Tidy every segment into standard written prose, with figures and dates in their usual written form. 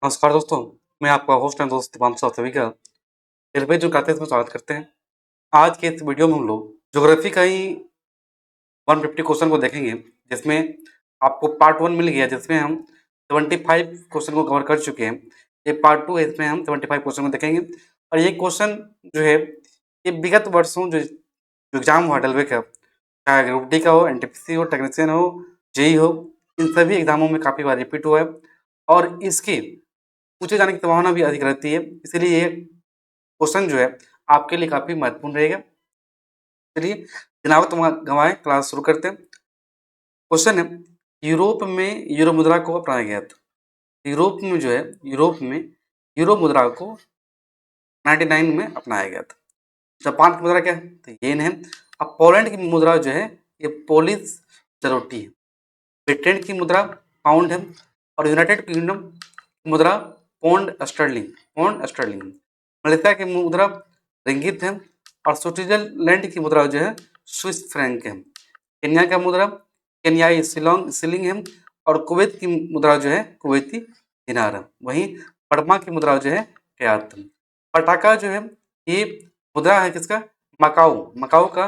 नमस्कार दोस्तों, मैं आपका होस्ट एंड दोस्त दीपांशु, आप सभी का रेलवे जो खाते में स्वागत करते हैं। आज के इस वीडियो में हम लोग ज्योग्राफी का ही 150 क्वेश्चन को देखेंगे, जिसमें आपको पार्ट 1 मिल गया, जिसमें हम 75 क्वेश्चन को कवर कर चुके हैं। ये पार्ट 2 है, इसमें हम 75 क्वेश्चन को देखेंगे। और ये क्वेश्चन जो है, ये विगत वर्षों जो एग्जाम हुआ रेलवे का, चाहे ग्रुप डी का हो, एनटीपीसी हो, टेक्नीशियन हो, जेई हो, इन सभी एग्जामों में काफ़ी बार रिपीट हुआ है और इसकी पूछे जाने की संभावना भी अधिक रहती है। इसीलिए ये क्वेश्चन जो है आपके लिए काफ़ी महत्वपूर्ण रहेगा। चलिए बिना वक्त गंवाए क्लास शुरू करते हैं। क्वेश्चन है, यूरोप में यूरो मुद्रा को अपनाया गया था। यूरोप में जो है, यूरोप में यूरो मुद्रा को 99 में अपनाया गया था। जापान की मुद्रा क्या है? तो येन है। अब पोलैंड की मुद्रा जो है, ये पोलिश जरोटी है। ब्रिटेन की मुद्रा पाउंड है और यूनाइटेड किंगडम की मुद्रा पौंड स्टर्लिंग। मलेशिया की मुद्रा रिंगित है और स्विट्जरलैंड की मुद्रा जो है स्विस फ्रैंक है। केन्या का मुद्रा केन्याई सिलिंग है और कुवैत की मुद्रा जो है कुवैती दिनार है। वहीं बर्मा की मुद्रा जो है रियात है। पटाखा जो है, ये मुद्रा है किसका? मकाऊ का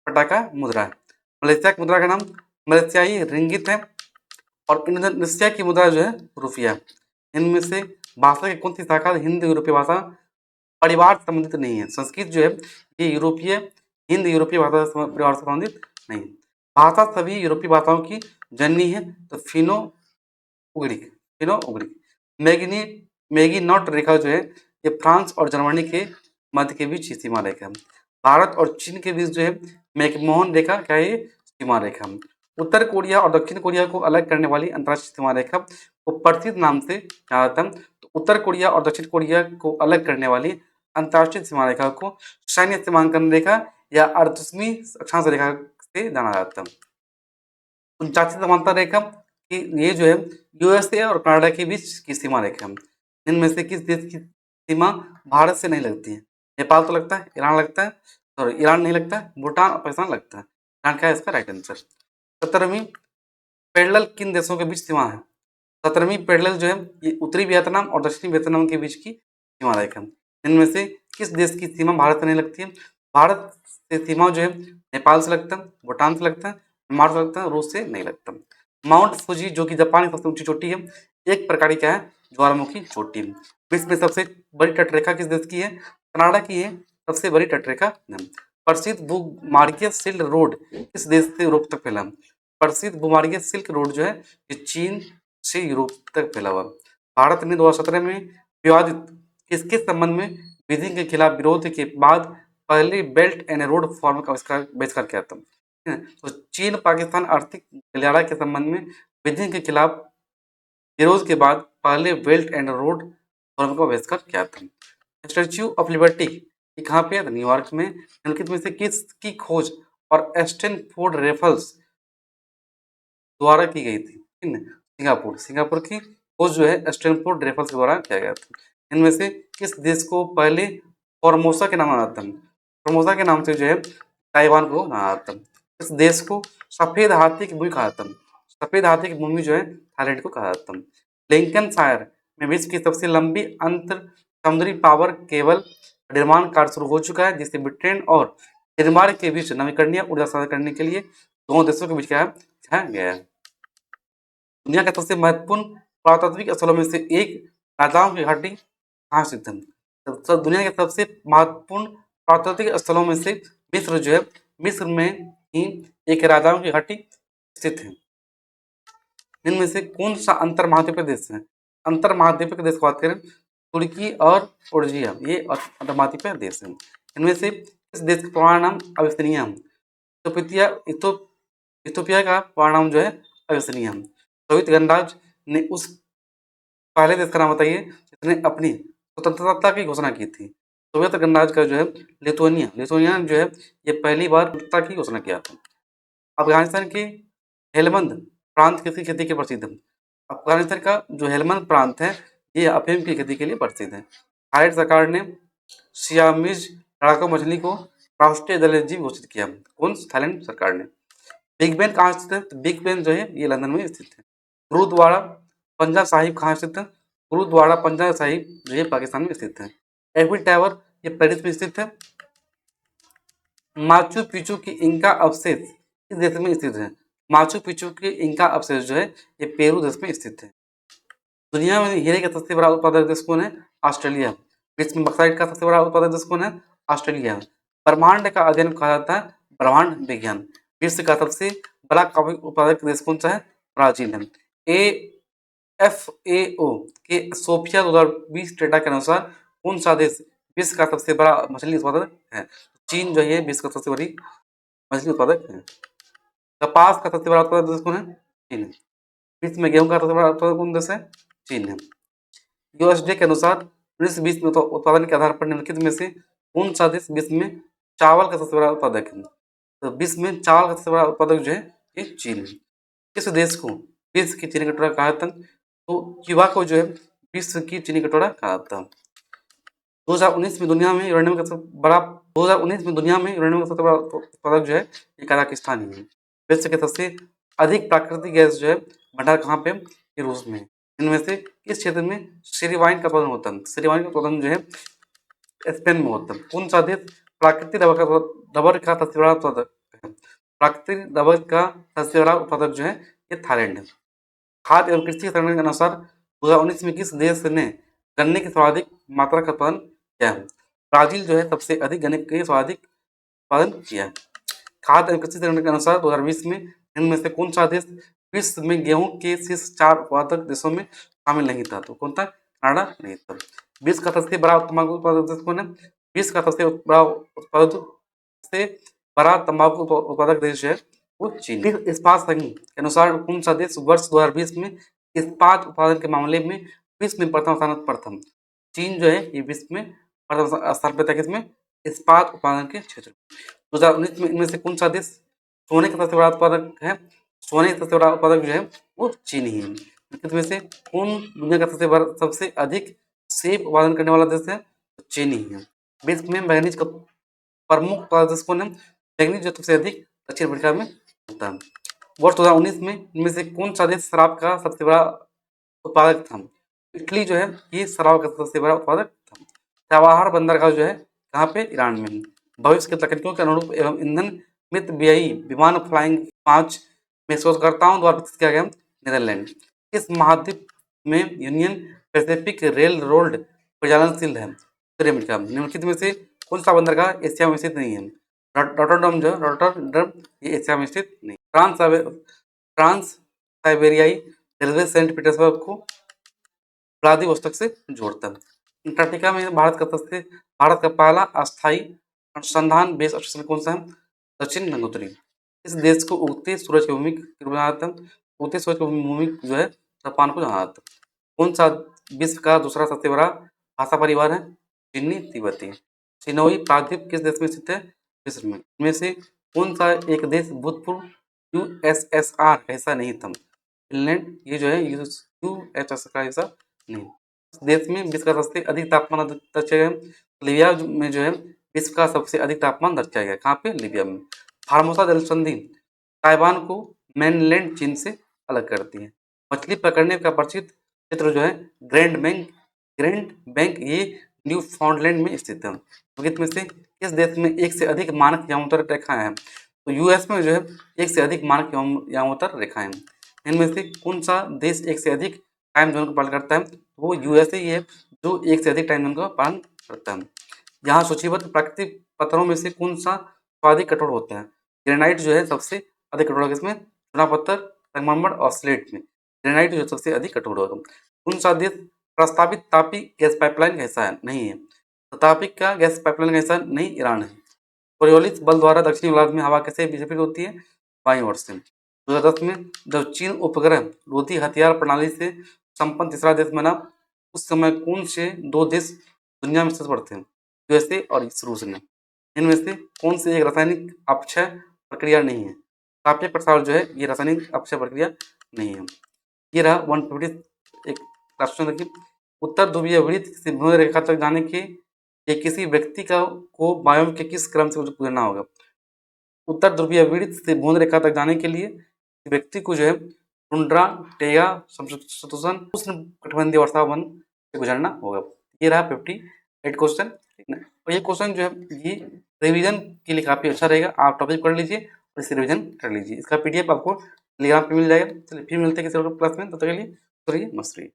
पटाखा मुद्रा है। मलेशिया की मुद्रा का नाम मलेशियाई रिंगित है और इंडोनेशिया की मुद्रा जो है रुपया है। इनमें से भाषा की कौन सी शाखा हिंद यूरोपीय भाषा परिवार से संबंधित नहीं है? संस्कृत जो है ये हिंद यूरोपीय भाषा से परिवार से संबंधित नहीं है। भाषा सभी यूरोपीय भाषाओं की जननी है, तो फिनो उग्रिक। मैगिनी मैगी नॉट रेखा जो है, ये फ्रांस और जर्मनी के मध्य के बीच सीमा रेखा है। भारत और चीन के बीच जो है मैकमोहन रेखा क्या है? ये सीमा रेखा। उत्तर कोरिया और दक्षिण कोरिया को अलग करने वाली अंतर्राष्ट्रीय सीमा रेखा को प्रसिद्ध नाम से जाना जाता है। तो उत्तर कोरिया और दक्षिण कोरिया को अलग करने वाली अंतर्राष्ट्रीय सीमा रेखा को सैन्य सीमांकन रेखा या अर्धसूत्री अक्षांश रेखा से जाना जाता है। 49 समांतर रेखा कि ये जो है यूएसए और कनाडा के बीच की सीमा रेखा है। इनमें से किस देश की सीमा भारत से नहीं लगती है? नेपाल तो लगता है, ईरान लगता है, सॉरी ईरान नहीं लगता है, भूटान और पाकिस्तान लगता है। ईरान क्या है इसका राइट आंसर। 17वीं पैरेलल किन देशों के बीच सीमा है? 17वीं पैरेलल जो है ये उत्तरी वियतनाम और दक्षिणी वियतनाम के बीच की सीमा रेखा है। इनमें से किस देश की सीमा भारत से नहीं लगती है? भारत से सीमा जो है नेपाल से लगता है, भूटान से लगता है, म्यांमार से लगता है, रूस से नहीं लगता। माउंट फुजी जो कि जापान की सबसे ऊंची चोटी है, एक प्रकार की क्या है? ज्वालामुखी चोटी। विश्व में सबसे बड़ी तटरेखा किस देश की है? कनाडा की है सबसे बड़ी तटरेखा। प्रसिद्ध भूमार्गीय सिल्क रोड किस देश से यूरोप तक फैला? प्रसिद्ध भूमार्गीय सिल्क रोड जो है ये चीन से यूरोप तक फैला हुआ। भारत ने 2017 में विवादित किसके संबंध में विधि के खिलाफ विरोध के बाद पहले बेल्ट एंड रोड फॉर्म का बहिष्कार किया था? तो चीन पाकिस्तान आर्थिक गलियारा के संबंध में विधि के खिलाफ विरोध के बाद पहले बेल्ट एंड रोड फॉर्म का बहिष्कार किया था। स्टैच्यू ऑफ लिबर्टी ये कहाँ पे है? न्यूयॉर्क में। निम्नलिखित में से किसकी खोज और स्टैनफोर्ड रेफल्स द्वारा की गई थी? सिंगापुर की खोज जो है स्टैनफोर्ड रेफल्स द्वारा किया गया था। इनमें से किस देश को पहले फॉर्मोसा के नाम जाना जाता है? फॉर्मोसा के नाम से जो है ताइवान को जाना जाता है। इस देश को सफेद हाथी की भूमि कहा जाता है। सफेद हाथी की भूमि जो है थाईलैंड को कहा जाता है। लिंकनशायर में विश्व की सबसे लंबी अंतर समुद्री पावर केबल निर्माण कार्य शुरू हो चुका है, जिससे ब्रिटेन और डेनमार्क के बीच नवीकरणीय ऊर्जा साझा करने के लिए दोनों देशों के बीच क्या है गया है। दुनिया के सबसे महत्वपूर्ण पुरातात्विक स्थलों में से एक राजाओं की घाटी कहाँ स्थित है? तो दुनिया के सबसे महत्वपूर्ण पुरातात्विक स्थलों में से मिस्र जो है, मिस्र में ही एक राजाओं की घाटी स्थित है। इनमें से कौन सा अंतर महाद्वीपीय देश है? अंतर महाद्वीपीय देश की बात करें, तुर्की और जॉर्जिया ये अंतर महाद्वीपीय देश है। इनमें से इस देश का पुराना नाम अबिसिनिया है। इथोपिया का पुराना नाम जो है अबिसिनिया है। सोवियत गणराज्य ने उस पहले देश का नाम बताइए जिसने अपनी स्वतंत्रता की घोषणा की थी। सोवियत गणराज्य का जो है लिथुआनिया जो है ये पहली बार स्वतंत्रता की घोषणा किया था। अफगानिस्तान के हेलमंद प्रांत किसकी खेती के प्रसिद्ध है? अफगानिस्तान का जो हेलमंद प्रांत है ये अफीम की खेती के लिए प्रसिद्ध है। थाईलैंड सरकार ने सियामीज लड़ाकू मछली को राष्ट्रीय जलीय जीव घोषित किया। कौन? थाईलैंड सरकार ने। बिग बेन कहाँ स्थित है? तो बिग बेन जो है ये लंदन में स्थित है। गुरुद्वारा पंजा साहिब कहाँ स्थित है? गुरुद्वारा पंजा साहिब जो ये पाकिस्तान में स्थित है। एफिल टावर ये पेरिस में स्थित है। माचू पिचू की इंका अवशेष इस देश में स्थित है। माचू पिचू के इंका अवशेष जो है ये पेरू देश में स्थित है। दुनिया में हीरे का सबसे बड़ा उत्पादक देश कौन है? ऑस्ट्रेलिया। विश्व में बक्साइट का सबसे बड़ा उत्पादक देश कौन है? ऑस्ट्रेलिया। ब्रह्मांड का अध्ययन कहा जाता है ब्रह्मांड विज्ञान। विश्व का सबसे बड़ा कॉफी उत्पादक देश कौन सा है? ब्राजील है। FAO के सोफिया 2020 डेटा के अनुसार कौन सा देश विश्व का सबसे बड़ा मछली उत्पादक है? चीन जो है विश्व का सबसे बड़ी मछली उत्पादक है। कपास का सबसे बड़ा उत्पादक देश कौन है? चीन है। विश्व में गेहूं का सबसे बड़ा उत्पादक कौन देश है? चीन है। यूएसडे के अनुसार 1920 में उत्पादन के आधार पर निम्नलिखित में से कौन सा देश विश्व में चावल का सबसे बड़ा उत्पादक है? तो विश्व में चावल का सबसे बड़ा उत्पादक जो है ये चीन है। किस देश को विश्व की चीनी कटोरा कहा जाता है? तो क्यूबा को जो है विश्व की चीनी कटोरा कहा जाता है। 2019 में दुनिया में यूरेनियम का सबसे बड़ा 2019 में दुनिया में यूरेनियम का सबसे बड़ा उत्पादक जो है ये कजाकिस्तान ही है। विश्व के सबसे अधिक प्राकृतिक गैस जो है भंडार कहाँ पे? ये रूस में। इनमें से किस क्षेत्र में शेरी वाइन का उत्पादन होता है? शेरी वाइन का उत्पादन जो है स्पेन में होता है। कौन सा देश प्राकृतिक रबर का सबसे बड़ा उत्पादक है? प्राकृतिक रबर का सबसे बड़ा उत्पादक जो है ये थाईलैंड है। खाद्य एवं कृषि संगठन के अनुसार 2019 में किस देश ने गन्ने की सर्वाधिक मात्रा का उत्पादन किया है? ब्राजील जो है सबसे अधिक गन्ने की सर्वाधिक उत्पादन किया है। खाद्य एवं कृषि संगठन के अनुसार 2020 में इनमें से कौन सा देश विश्व में गेहूं के शीर्ष 4 उत्पादक देशों में शामिल नहीं था? तो कौन था? कनाडा नहीं था। विश्व का सबसे बड़ा तंबाकू उत्पादक देश कौन है? विश्व का सबसे बड़ा तंबाकू उत्पादक देश है वो चीन। इस्पात संघ के अनुसार कौन सा देश वर्ष 2020 में इस्पात उत्पादन के मामले में विश्व में प्रथम स्थान पर था? चीन जो है ये विश्व में प्रथम स्थान पर था। किसमें? इस्पात उत्पादन के क्षेत्र में। 2019 में इनमें से कौन सा देश सोने का सबसे बड़ा उत्पादक है? सोने का सबसे बड़ा उत्पादक जो है वो चीन ही है। इसमें से कौन दुनिया का सबसे अधिक सेब उत्पादन करने वाला देश है? चीन ही है। विश्व में मैंगनीज का प्रमुख उत्पादक देश कौन है? मैंगनीज जो सबसे अधिक दक्षिण अफ्रीका में होता है। वर्ष 2019 में इनमें से कौन सा देश शराब का सबसे बड़ा उत्पादक था? इटली जो है ये शराब का सबसे बड़ा उत्पादक था। चाबहार बंदरगाह जो है कहाँ पे? ईरान में। भविष्य के तकनीकों के अनुरूप एवं ईंधन मितव्ययी विमान फ्लाइंग 5 में शोधकर्ताओं द्वारा विकसित किया गया नीदरलैंड। इस महाद्वीप में यूनियन पैसिफिक रेल रोड परिचालनशील है। उत्तरी अमेरिका निम्नलिखित में से कौन सा बंदरगाह एशिया में स्थित नहीं है? रॉटरडम ये एशिया में स्थित नहीं। फ्रांस साइबेरियाई रेलवे सेंट पीटर्सबर्ग को व्लादिवोस्तोक से जोड़ता है। अंटार्कटिका में भारत का पहला अस्थायी अनुसंधान बेस स्टेशन कौन सा है? दक्षिण गंगोत्री। इस देश को उगते सूरज की भूमि जाना जाता है। उगते सूरज की भूमि जो है जापान को जाना जाता है। कौन सा विश्व का दूसरा सबसे बड़ा भाषा परिवार है? चीनी तिब्बती। चिनोई प्रायद्वीप किस देश में स्थित है? मिस्र में। इनमें से कौन सा एक देश भूतपूर्व USSR का हिस्सा नहीं था? फिनलैंड ये जो है USSR का हिस्सा नहीं। देश में विश्व का सबसे अधिक तापमान दर्ज किया गया। लीबिया में जो है विश्व का सबसे अधिक तापमान दर्ज किया गया। कहाँ पे? लीबिया में। फार्मोसा जल संधि ताइवान को मेनलैंड चीन से अलग करती है। मछली पकड़ने का प्रसिद्ध क्षेत्र जो है ग्रैंड बैंक ये न्यू फाउंडलैंड में स्थित है। में से इस देश में एक से अधिक मानक यामोत्तर रेखाएं हैं? तो यूएस में जो है एक से अधिक मानक यामोत्तर रेखाएं हैं। इनमें से कौन सा देश एक से अधिक टाइम जोन का पालन करता है? वो यूएसए ही है जो एक से अधिक टाइम जोन का पालन करता है। यहाँ सूचीबद्ध प्राकृतिक पत्थरों में से कौन सा सर्वाधिक कठोर होता है? ग्रेनाइट जो है सबसे अधिक कठोर होगा। इसमें चूना पत्थर, संगमरमर और स्लेट में ग्रेनाइट जो सबसे अधिक कठोर होगा। कौन सा देश प्रस्तावित तापी गैस पाइपलाइन का हिस्सा है? नहीं है। तो तापी का गैस पाइपलाइन का हिस्सा नहीं ईरान है। कोरियोलिस बल द्वारा दक्षिणी गोलार्ध में हवा कैसे विक्षेपित होती है? वायु ओर से। 2010 में जब चीन उपग्रह रोधी हथियार प्रणाली से संपन्न तीसरा देश बना उस समय कौन से 2 देश दुनिया में सबसे बड़े थे? यूएसए और रूस ने। इनमें से कौन सी एक रासायनिक अपक्षय प्रक्रिया नहीं है? तापीय प्रसार जो है ये रासायनिक अपक्षय प्रक्रिया नहीं है। ये रहा 150 एक क्वेश्चन। देखिए उत्तर ध्रुवीय वृत्त से भूमध्य रेखा तक जाने के लिए किसी व्यक्ति को वायुव्य के किस क्रम से गुजरना होगा? उत्तर ध्रुवीय वृत्त से भूमध्य रेखा तक जाने के लिए व्यक्ति को जो है टुंड्रा, टेगा, समशीतोष्ण उष्ण कटिबंधीय वर्षावन से गुजरना होगा। ये रहा 58 क्वेश्चन। ठीक ना, और ये क्वेश्चन जो है ये रिवीजन के लिए काफी अच्छा रहेगा, आप टॉपिक पढ़ लीजिए और इसे रिवीजन कर लीजिए। इसका पीडीएफ आपको टेलीग्राम पे मिल जाएगा। चलिए फिर मिलते हैं किसी और क्लास में, तब तक के लिए मस्त रहिए।